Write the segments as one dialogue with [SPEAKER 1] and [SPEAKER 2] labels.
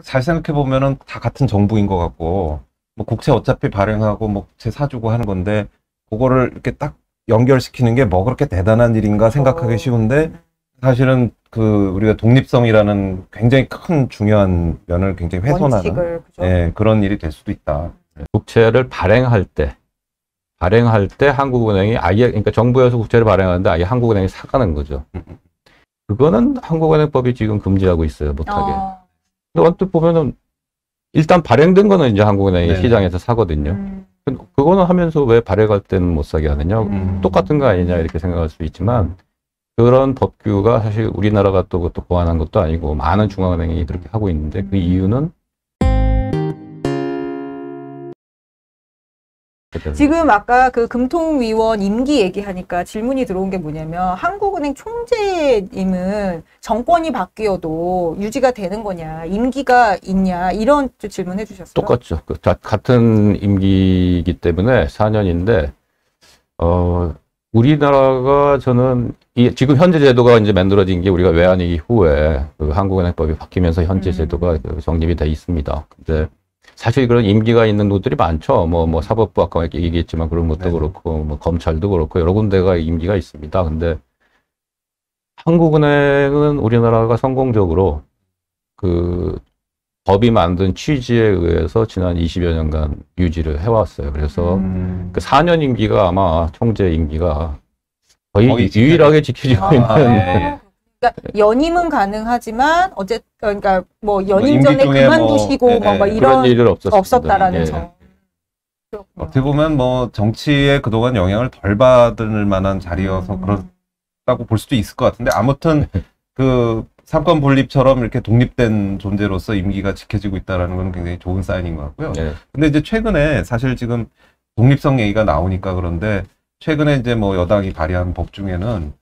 [SPEAKER 1] 잘 생각해 보면은 다 같은 정부인 것 같고, 뭐 국채 어차피 발행하고 뭐 국채 사주고 하는 건데, 그거를 이렇게 딱 연결시키는 게 뭐 그렇게 대단한 일인가 생각하기 쉬운데, 사실은 그 우리가 독립성이라는 굉장히 큰 중요한 면을 굉장히 훼손하는
[SPEAKER 2] 원칙을, 그죠?
[SPEAKER 1] 예, 그런 일이 될 수도 있다.
[SPEAKER 3] 국채를 발행할 때 한국은행이 아예, 그러니까 정부에서 국채를 발행하는데 아예 한국은행이 사가는 거죠. 그거는 한국은행법이 지금 금지하고 있어요, 못하게. 근데 언뜻 보면은 일단 발행된 거는 이제 한국은행이
[SPEAKER 1] 네네.
[SPEAKER 3] 시장에서 사거든요. 그거는 하면서 왜 발행할 때는 못 사게 하느냐? 똑같은 거 아니냐 이렇게 생각할 수 있지만 그런 법규가 사실 우리나라가 또 그것도 보완한 것도 아니고 많은 중앙은행이 그렇게 하고 있는데 그 이유는
[SPEAKER 2] 지금 아까 그 금통위원 임기 얘기하니까 질문이 들어온 게 뭐냐면 한국은행 총재님은 정권이 바뀌어도 유지가 되는 거냐, 임기가 있냐, 이런 질문해 주셨어요.
[SPEAKER 3] 똑같죠. 같은 임기이기 때문에 4년인데 우리나라가 저는 지금 현재 제도가 이제 만들어진 게 우리가 외환 위기 후에 그 한국은행법이 바뀌면서 현재 제도가 정립이 돼 있습니다. 근데 사실 그런 임기가 있는 곳들이 많죠. 뭐 사법부 아까 얘기했지만 그런 것도
[SPEAKER 1] 네.
[SPEAKER 3] 그렇고 뭐 검찰도 그렇고 여러 군데가 임기가 있습니다. 근데 한국은행은 우리나라가 성공적으로 그 법이 만든 취지에 의해서 지난 20여 년간 유지를 해왔어요. 그래서 그 4년 임기가 아마 총재 임기가 거의 유일하게 지켜지고 있는.
[SPEAKER 1] 예.
[SPEAKER 2] 그러니까 연임은 가능하지만 어쨌든 그러니까 뭐 연임
[SPEAKER 1] 임기
[SPEAKER 2] 전에
[SPEAKER 1] 중에
[SPEAKER 2] 그만두시고
[SPEAKER 1] 뭐,
[SPEAKER 2] 뭐
[SPEAKER 1] 예,
[SPEAKER 2] 이런
[SPEAKER 3] 그런 일은
[SPEAKER 2] 없었다라는
[SPEAKER 3] 예.
[SPEAKER 2] 점.
[SPEAKER 1] 어떻게 보면 뭐 정치에 그동안 영향을 덜 받을 만한 자리여서 그렇다고 볼 수도 있을 것 같은데, 아무튼 그 삼권 분립처럼 이렇게 독립된 존재로서 임기가 지켜지고 있다는 건 굉장히 좋은 사인인 것 같고요.
[SPEAKER 3] 예.
[SPEAKER 1] 근데 이제 최근에 사실 지금 독립성 얘기가 나오니까 그런데, 최근에 이제 뭐 여당이 발의한 법 중에는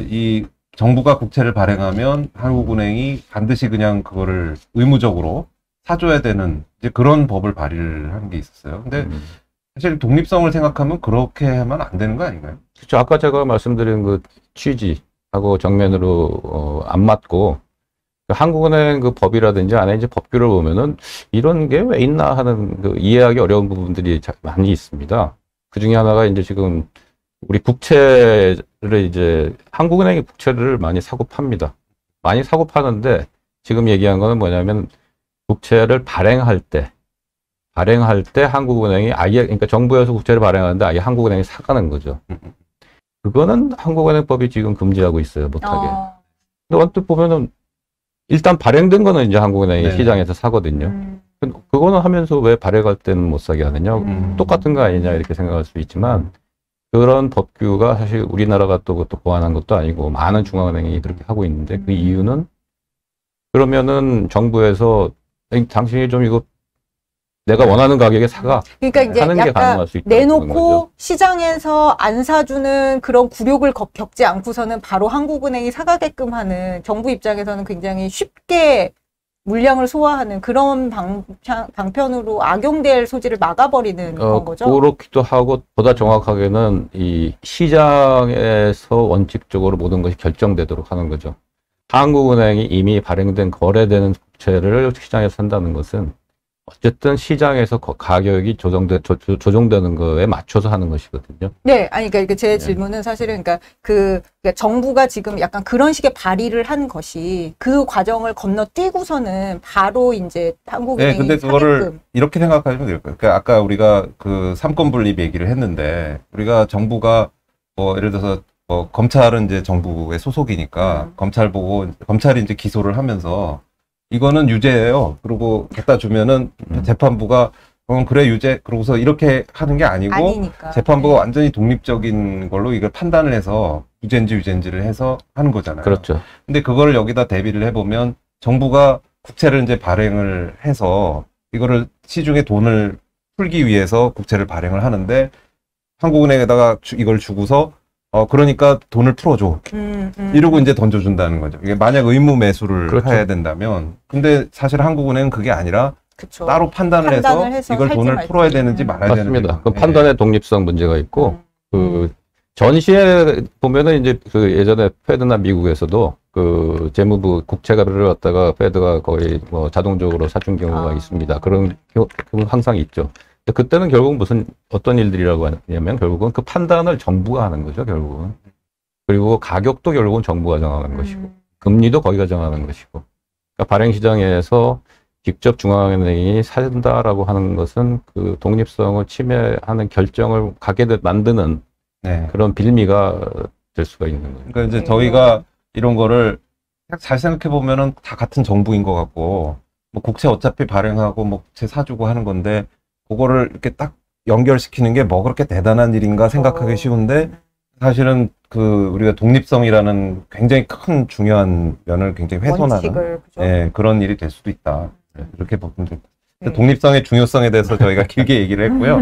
[SPEAKER 1] 이 정부가 국채를 발행하면 한국은행이 반드시 그냥 그거를 의무적으로 사줘야 되는 이제 그런 법을 발의를 하는 게 있었어요. 근데 사실 독립성을 생각하면 그렇게 하면 안 되는 거 아닌가요?
[SPEAKER 3] 그렇죠. 아까 제가 말씀드린 그 취지하고 정면으로 안 맞고 한국은행 그 법이라든지 안에 이제 법규를 보면은 이런 게 왜 있나 하는 그 이해하기 어려운 부분들이 많이 있습니다. 그 중에 하나가 이제 지금 우리 국채를 이제 한국은행이 국채를 많이 사고 팝니다. 많이 사고 파는데 지금 얘기한 거는 뭐냐면 국채를 발행할 때 한국은행이 아예, 그러니까 정부에서 국채를 발행하는데 아예 한국은행이 사가는 거죠. 그거는 한국은행법이 지금 금지하고 있어요, 못하게. 근데 언뜻 보면은 일단 발행된 거는 이제 한국은행이
[SPEAKER 1] 네.
[SPEAKER 3] 시장에서 사거든요. 그거는 하면서 왜 발행할 때는 못 사게 하느냐? 똑같은 거 아니냐 이렇게 생각할 수 있지만 그런 법규가 사실 우리나라가 또 그것도 보완한 것도 아니고 많은 중앙은행이 그렇게 하고 있는데 그 이유는 그러면은 정부에서 당신이 좀 이거 내가 원하는 가격에 사가.
[SPEAKER 2] 그러니까 이제
[SPEAKER 3] 하는 게
[SPEAKER 2] 약간
[SPEAKER 3] 가능할 수 있다는
[SPEAKER 2] 내놓고
[SPEAKER 3] 거죠.
[SPEAKER 2] 시장에서 안 사주는 그런 굴욕을 겪지 않고서는 바로 한국은행이 사가게끔 하는, 정부 입장에서는 굉장히 쉽게 물량을 소화하는 그런 방편으로 악용될 소지를 막아버리는 그런 거죠.
[SPEAKER 3] 그렇기도 하고 보다 정확하게는 이 시장에서 원칙적으로 모든 것이 결정되도록 하는 거죠. 한국은행이 이미 발행된 거래되는 국채를 시장에서 산다는 것은 어쨌든 시장에서 가격이 조정되는 거에 맞춰서 하는 것이거든요.
[SPEAKER 2] 네, 아니, 그러니까 제 질문은 사실은 그러니까 정부가 지금 약간 그런 식의 발의를 한 것이 그 과정을 건너뛰고서는 바로 이제 한국은행이
[SPEAKER 1] 근데 그거를
[SPEAKER 2] 사게끔.
[SPEAKER 1] 이렇게 생각하시면 될 거예요. 그러니까 아까 우리가 그 삼권 분립 얘기를 했는데, 우리가 정부가 뭐 예를 들어서 뭐 검찰은 이제 정부의 소속이니까 검찰이 이제 기소를 하면서 이거는 유죄예요. 그리고 갖다 주면은 재판부가 그래 유죄, 그러고서 이렇게 하는 게 아니고
[SPEAKER 2] 아니니까.
[SPEAKER 1] 재판부가 완전히 독립적인 걸로 이걸 판단을 해서 유죄인지를 해서 하는 거잖아요.
[SPEAKER 3] 그렇죠.
[SPEAKER 1] 근데 그걸 여기다 대비를 해보면 정부가 국채를 이제 발행을 해서 이거를 시중에 돈을 풀기 위해서 국채를 발행을 하는데 한국은행에다가 이걸 주고서 그러니까 돈을 풀어줘. 이러고 이제 던져준다는 거죠. 이게 만약 의무 매수를
[SPEAKER 3] 그렇죠.
[SPEAKER 1] 해야 된다면. 근데 사실 한국은행은 그게 아니라
[SPEAKER 2] 그쵸.
[SPEAKER 1] 따로 판단을 해서 이걸
[SPEAKER 2] 할지
[SPEAKER 1] 돈을
[SPEAKER 2] 말지.
[SPEAKER 1] 풀어야 되는지 말아야 되는지.
[SPEAKER 3] 맞습니다. 그 판단의 독립성 문제가 있고 그 전시에 보면은 이제 그 예전에 페드나 미국에서도 그 재무부 국채가를 갖다가 페드가 거의 뭐 자동적으로 사준 경우가 있습니다. 그런 경우 항상 있죠. 근데 그때는 결국 무슨 어떤 일들이라고 하냐면 결국은 그 판단을 정부가 하는 거죠, 결국은. 그리고 가격도 결국은 정부가 정하는 것이고, 금리도 거기가 정하는 것이고. 그러니까 발행시장에서 직접 중앙은행이 산다라고 하는 것은 그 독립성을 침해하는 결정을 가게 만드는
[SPEAKER 1] 네.
[SPEAKER 3] 그런 빌미가 될 수가 있는 거예요.
[SPEAKER 1] 그러니까 이제 저희가 이런 거를 잘 생각해 보면은 다 같은 정부인 것 같고, 뭐 국채 어차피 발행하고 뭐 국채 사주고 하는 건데, 그거를 이렇게 딱 연결시키는 게 뭐 그렇게 대단한 일인가 생각하기 쉬운데, 사실은 그 우리가 독립성이라는 굉장히 큰 중요한 면을 굉장히 훼손하는
[SPEAKER 2] 원칙을, 그죠?
[SPEAKER 1] 예, 그런 일이 될 수도 있다. 이렇게 보면 될 것 같아요.
[SPEAKER 2] 네.
[SPEAKER 1] 독립성의 중요성에 대해서 저희가 길게 얘기를 했고요.